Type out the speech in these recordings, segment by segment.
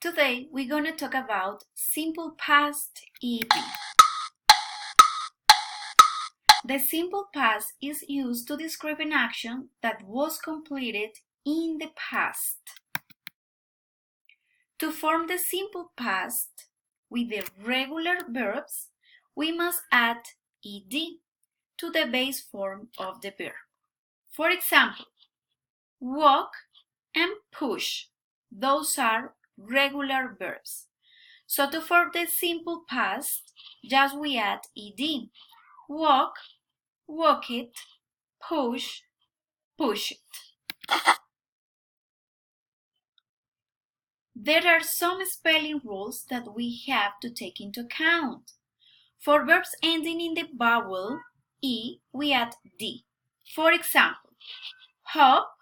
Today we're going to talk about simple past ED. The simple past is used to describe an action that was completed in the past. To form the simple past with the regular verbs, we must add ed to the base form of the verb. For example, walk and push. Those are regular verbs. So to form the simple past, just we add ed. Walk, walk it, push, push it. There are some spelling rules that we have to take into account. For verbs ending in the vowel E, we add D. For example, hop,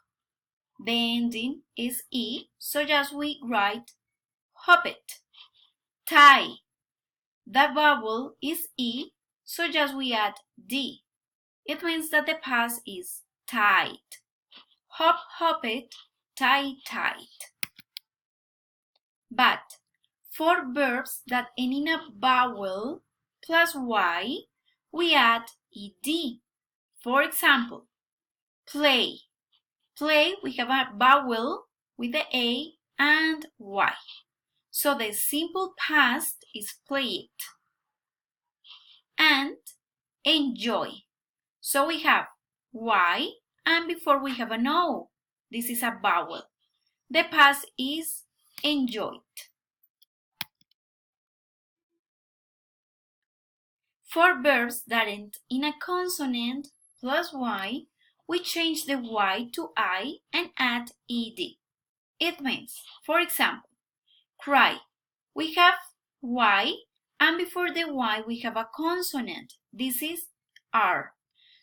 the ending is E, so just we write hop it. Tie, the vowel is E, so just we add D. It means that the past is tied. Hop, hop it, tie, tied. But for verbs that end in a vowel plus Y, we add ed. For example, play. Play, we have a vowel with the A and Y. So the simple past is played. And enjoy. So we have Y and before we have an O. This is a vowel. The past is enjoyed. For verbs that end in a consonant plus Y, we change the Y to I and add ed. It means, for example, cry. We have Y and before the Y we have a consonant. This is R.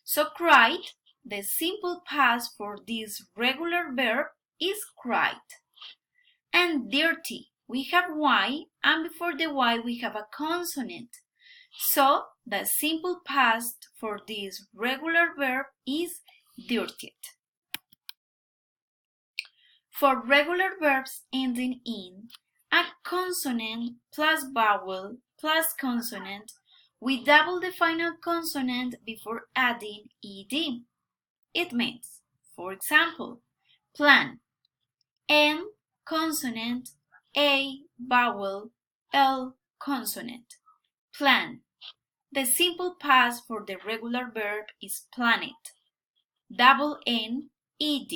So cried, the simple past for this regular verb is cried. And dirty, we have Y and before the Y we have a consonant. So the simple past for this regular verb is dirtied. For regular verbs ending in a consonant plus vowel plus consonant, we double the final consonant before adding ed. It means, for example, plan. N consonant, A vowel, L consonant. Plan. The simple past for the regular verb is planet. Double N, ed.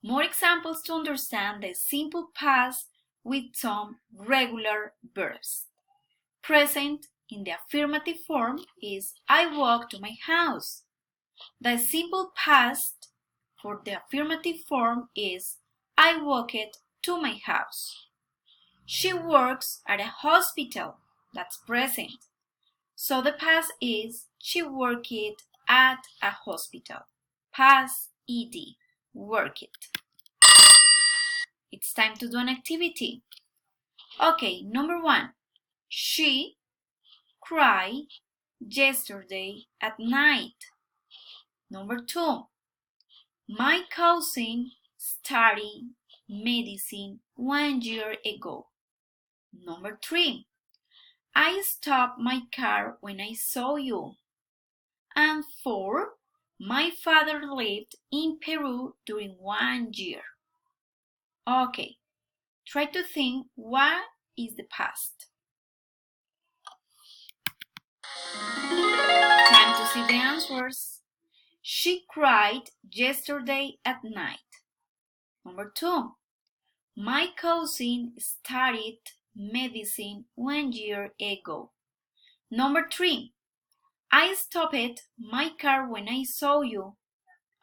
More examples to understand the simple past with some regular verbs. Present in the affirmative form is I walk to my house. The simple past for the affirmative form is I walked to my house. She works at a hospital. That's present. So the past is she worked at a hospital. Past ed. Work it. It's time to do an activity. Okay, number 1. She cried yesterday at night. Number 2. My cousin studied medicine 1 year ago. Number 3. I stopped my car when I saw you. And 4. My father lived in Peru during 1 year. Okay, try to think what is the past. Time to see the answers. She cried yesterday at night. Number 2. My cousin studied medicine 1 year ago. Number 3. I stopped my car when I saw you.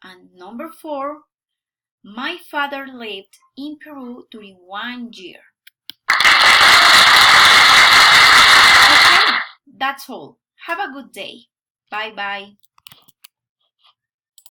And number 4. My father lived in Peru during 1 year. Okay, that's all. Have a good day. Bye-bye.